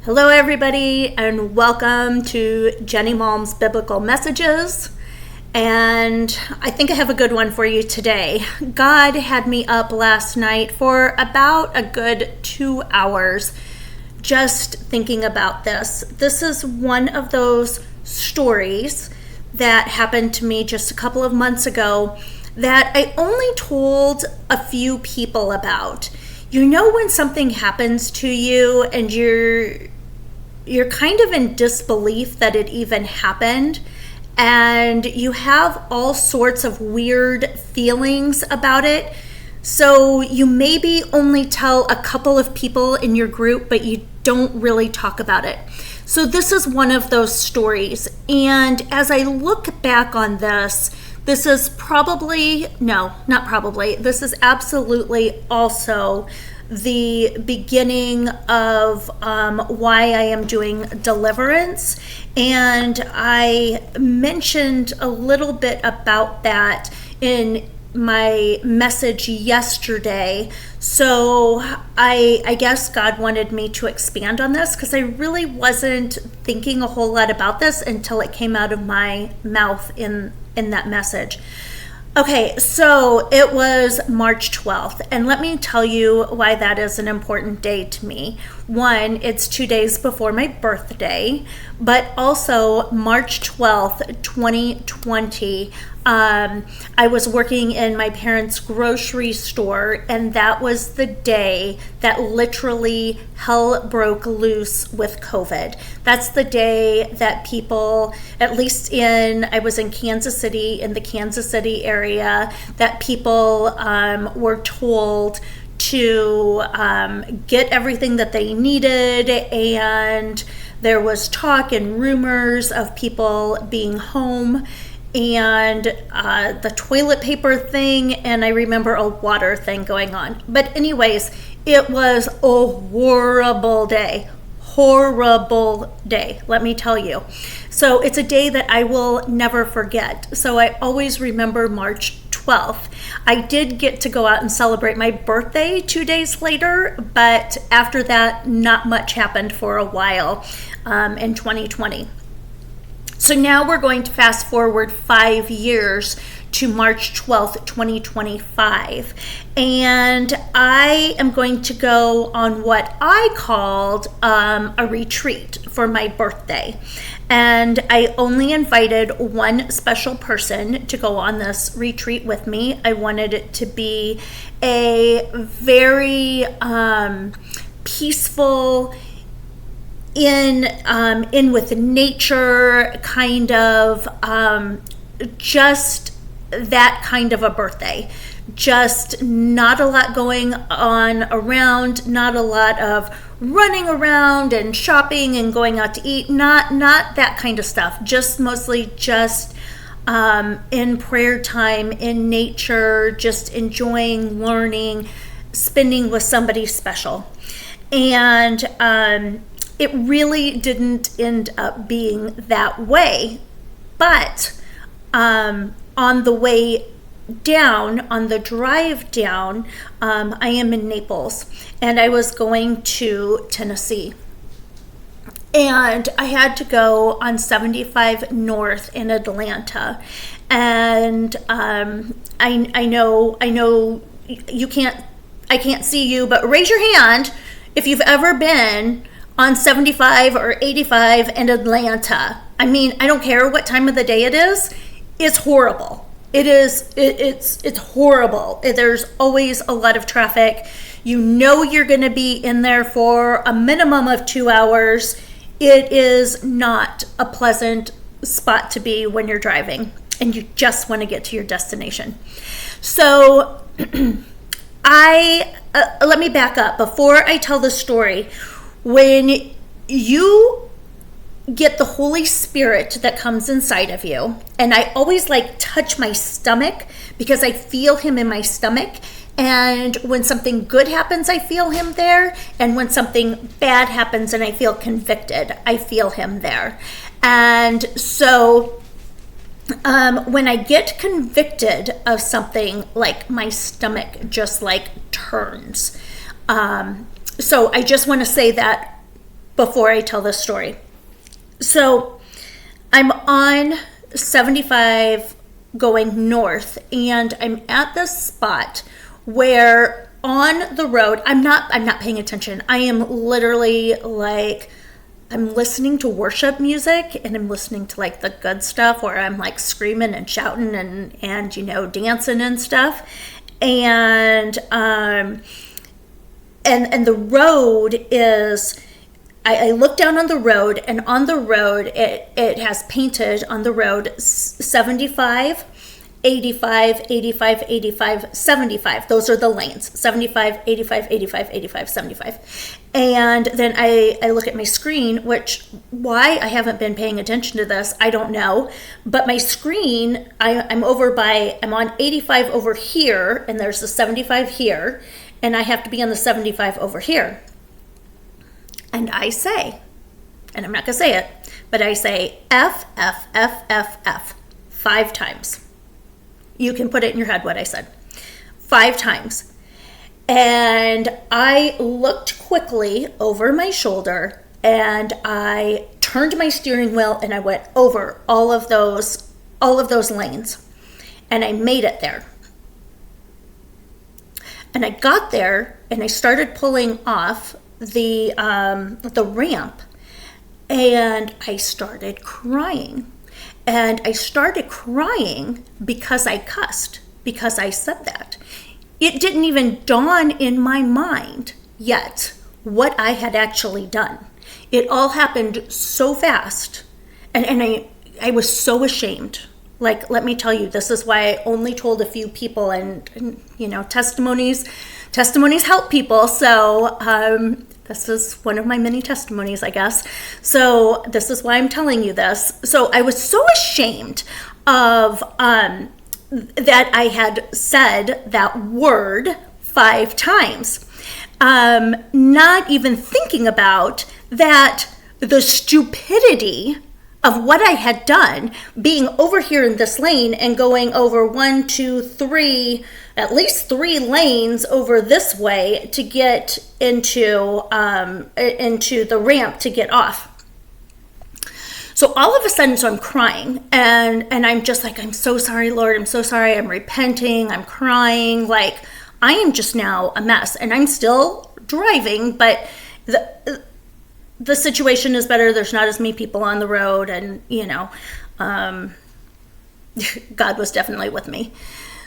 Hello, everybody, and welcome to Jenny Malm's Biblical Messages. And I think I have a good one for you today. God had me up last night for about a good 2 hours just thinking about this. This is one of those stories that happened to me just a couple of months ago that I only told a few people about. You know, when something happens to you and you're kind of in disbelief that it even happened, and you have all sorts of weird feelings about it. So you maybe only tell a couple of people in your group, but you don't really talk about it. So this is one of those stories. And as I look back on this is this is absolutely also the beginning of why I am doing deliverance. And I mentioned a little bit about that in my message yesterday. So I guess God wanted me to expand on this because I really wasn't thinking a whole lot about this until it came out of my mouth in that message. Okay, so it was March 12th, and let me tell you why that is an important day to me. One, it's 2 days before my birthday, but also March 12th, 2020, I was working in my parents' grocery store, and that was the day that literally hell broke loose with COVID. That's the day that people, at least I was in Kansas City, in the Kansas City area, that people were told to get everything that they needed, and there was talk and rumors of people being home, and the toilet paper thing, and I remember a water thing going on. But anyways, it was a horrible day, let me tell you. So it's a day that I will never forget. So I always remember March 12th. I did get to go out and celebrate my birthday 2 days later, but after that, not much happened for a while in 2020. So now we're going to fast forward 5 years to March 12th, 2025. And I am going to go on what I called a retreat for my birthday. And I only invited one special person to go on this retreat with me. I wanted it to be a very peaceful, in with nature, kind of just that kind of a birthday. Just not a lot going on around, not a lot of running around and shopping and going out to eat, not that kind of stuff. Just mostly just in prayer time, in nature, just enjoying, learning, spending with somebody special. And it really didn't end up being that way, but on the way down, on the drive down, I am in Naples, and I was going to Tennessee. And I had to go on 75 North in Atlanta. And I know I can't see you, but raise your hand if you've ever been on 75 or 85 in Atlanta. I mean, I don't care what time of the day it is. It's horrible. It's horrible. There's always a lot of traffic. You know you're going to be in there for a minimum of 2 hours. It is not a pleasant spot to be when you're driving and you just want to get to your destination. So let me back up before I tell the story. When you get the Holy Spirit that comes inside of you, and I always touch my stomach because I feel him in my stomach, and when something good happens, I feel him there, and when something bad happens and I feel convicted, I feel him there. And so when I get convicted of something, my stomach just turns. So I just want to say that before I tell this story. So I'm on 75 going north, and I'm at this spot where on the road, I'm not paying attention. I am literally like, I'm listening to worship music, and I'm listening to like the good stuff where I'm like screaming and shouting and dancing and stuff. And the road is, I look down on the road, and on the road, it has painted on the road 75, 85, 85, 85, 75. Those are the lanes. 75, 85, 85, 85, 75. And then I look at my screen, which, why I haven't been paying attention to this, I don't know. But my screen, I'm on 85 over here, and there's the 75 here, and I have to be on the 75 over here. And I say, and I'm not going to say it, but I say F, F, F, F, F 5 times. You can put it in your head what I said. 5 times. And I looked quickly over my shoulder, and I turned my steering wheel, and I went over all of those lanes. And I made it there. And I got there, and I started pulling off the ramp, and I started crying. And I started crying because I cussed, because I said that. It didn't even dawn in my mind yet what I had actually done. It all happened so fast, and I was so ashamed. Like, let me tell you, this is why I only told a few people, and testimonies help people. So this is one of my many testimonies, I guess. So this is why I'm telling you this. So I was so ashamed of that I had said that word 5 times. Not even thinking about that, the stupidity of what I had done, being over here in this lane and going over 1, 2, 3, at least 3 lanes over this way to get into the ramp to get off. So all of a sudden, so I'm crying, and I'm just like, I'm so sorry, Lord. I'm so sorry. I'm repenting. I'm crying. Like, I am just now a mess, and I'm still driving, but the situation is better. There's not as many people on the road, and God was definitely with me.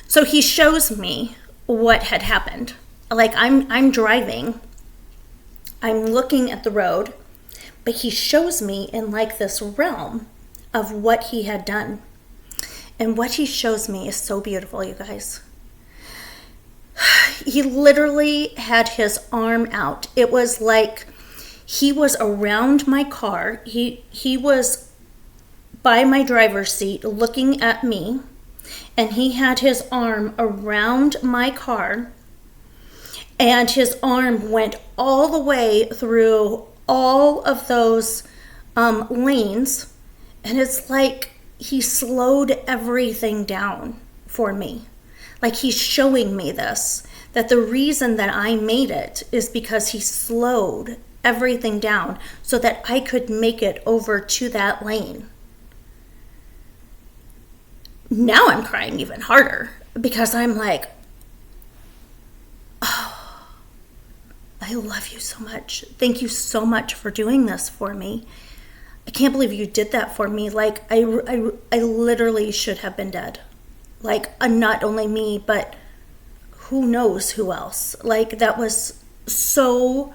So he shows me what had happened. Like, I'm driving, I'm looking at the road, but he shows me in like this realm of what he had done. And what he shows me is so beautiful, you guys. He literally had his arm out. It was like he was around my car. He was by my driver's seat looking at me, and he had his arm around my car, and his arm went all the way through all of those lanes, and it's like he slowed everything down for me. Like, he's showing me this, that the reason that I made it is because he slowed everything down so that I could make it over to that lane. Now I'm crying even harder because I'm like, oh, I love you so much. Thank you so much for doing this for me. I can't believe you did that for me. Like, I literally should have been dead. Like, not only me, but who knows who else. Like, that was so...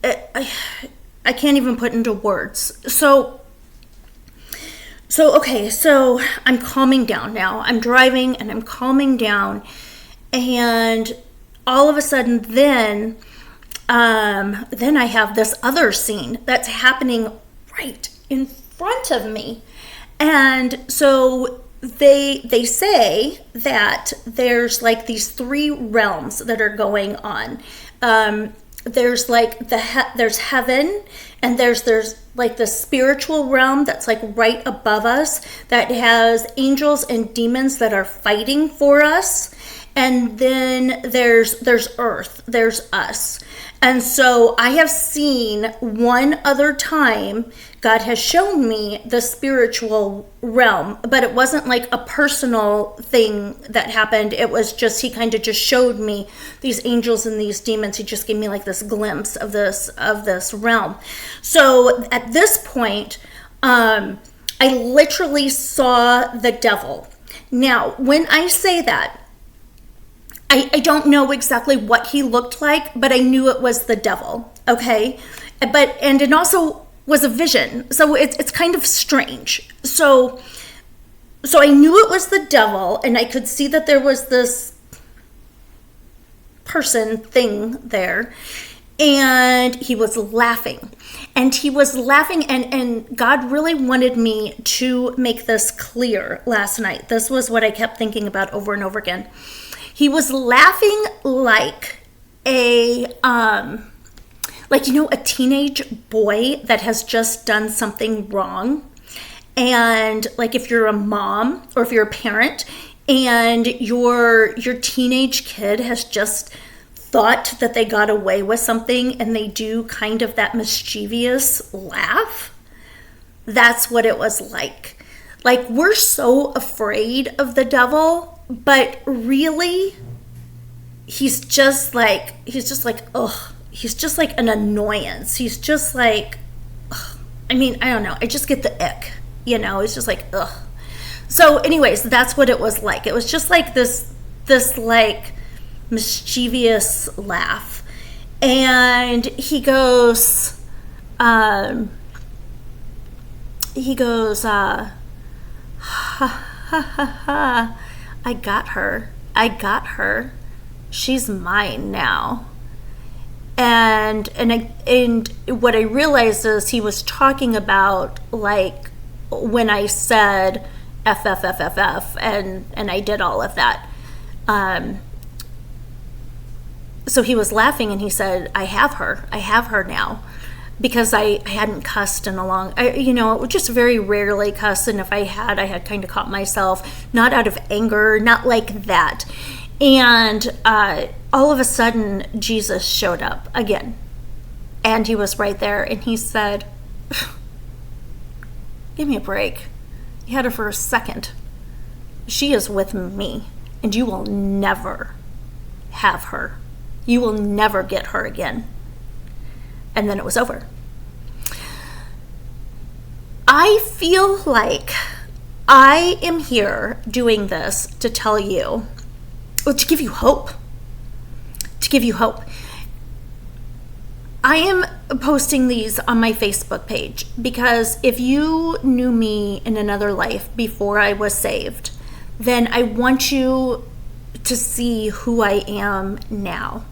I can't even put into words. So okay, so I'm calming down now. I'm driving and I'm calming down, and all of a sudden then I have this other scene that's happening right in front of me. And so they say that there's like these 3 realms that are going on. There's like there's heaven, and there's like the spiritual realm that's like right above us that has angels and demons that are fighting for us. and then there's earth, there's us. And so I have seen one other time God has shown me the spiritual realm, but it wasn't like a personal thing that happened. It was just, he kind of just showed me these angels and these demons. He just gave me like this glimpse of this realm. So at this point, I literally saw the devil. Now, when I say that, I don't know exactly what he looked like, but I knew it was the devil, okay? And it also was a vision, so it's kind of strange. So I knew it was the devil, and I could see that there was this person thing there, and he was laughing. And he was laughing, and God really wanted me to make this clear last night. This was what I kept thinking about over and over again. He was laughing like a teenage boy that has just done something wrong. And like if you're a mom or if you're a parent and your teenage kid has just thought that they got away with something and they do kind of that mischievous laugh. That's what it was like. Like, we're so afraid of the devil, but really, he's just like, ugh. He's just like an annoyance. He's just like, ugh. I mean, I don't know. I just get the ick, It's just like, ugh. So anyways, that's what it was like. It was just like this like mischievous laugh. And he goes, ha ha ha ha, I got her, she's mine now. And what I realized is he was talking about like when I said F and I did all of that. So he was laughing and he said, I have her now. Because I hadn't cussed in a long, just very rarely cuss. And if I had kind of caught myself, not out of anger, not like that. And all of a sudden, Jesus showed up again. And he was right there. And he said, give me a break. You had her for a second. She is with me. And you will never have her. You will never get her again. And then it was over. I feel like I am here doing this to tell you, or to give you hope. To give you hope. I am posting these on my Facebook page because if you knew me in another life before I was saved, then I want you to see who I am now.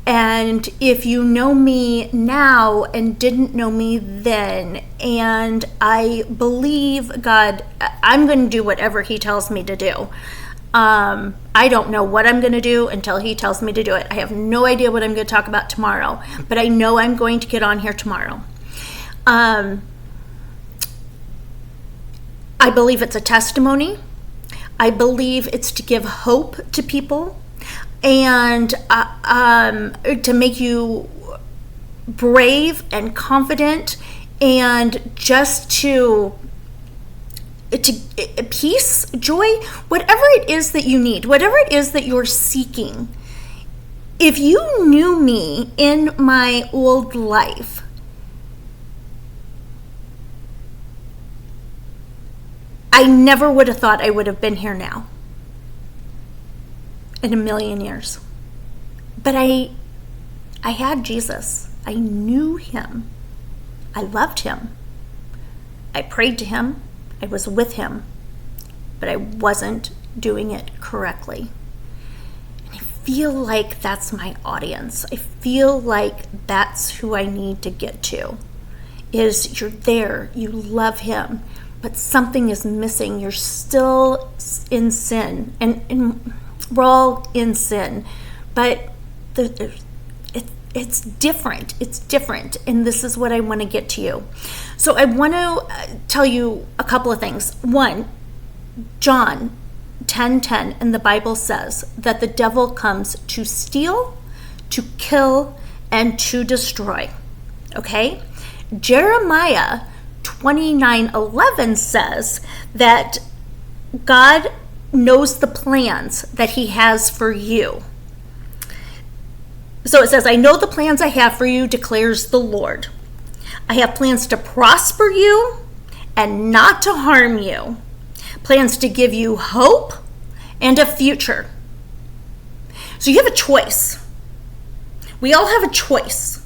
And if you know me now and didn't know me then, and I believe God, I'm going to do whatever he tells me to do. I don't know what I'm going to do until he tells me to do it. I have no idea what I'm going to talk about tomorrow, but I know I'm going to get on here tomorrow. I believe it's a testimony. I believe it's to give hope to people. And to make you brave and confident, and just to peace, joy, whatever it is that you need, whatever it is that you're seeking. If you knew me in my old life, I never would have thought I would have been here now. In a million years. But I had Jesus. I knew him. I loved him. I prayed to him. I was with him. But I wasn't doing it correctly. And I feel like that's my audience. I feel like that's who I need to get to. Is you're there, you love him, but something is missing. You're still in sin. And we're all in sin, but it's different. It's different, and this is what I want to get to you. So I want to tell you a couple of things. One, John 10:10 in the Bible says that the devil comes to steal, to kill, and to destroy. Okay? Jeremiah 29:11 says that God knows the plans that he has for you. So it says, I know the plans I have for you, declares the Lord. I have plans to prosper you and not to harm you. Plans to give you hope and a future. So you have a choice. We all have a choice.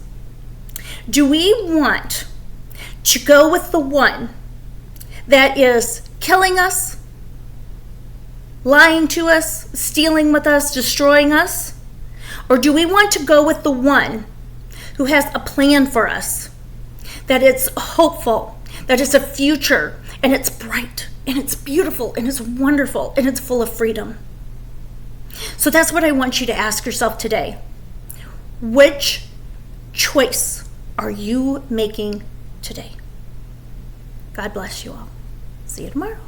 Do we want to go with the one that is killing us, lying to us, stealing with us, destroying us? Or do we want to go with the one who has a plan for us, that it's hopeful, that it's a future, and it's bright, and it's beautiful, and it's wonderful, and it's full of freedom? So that's what I want you to ask yourself today. Which choice are you making today? God bless you all. See you tomorrow.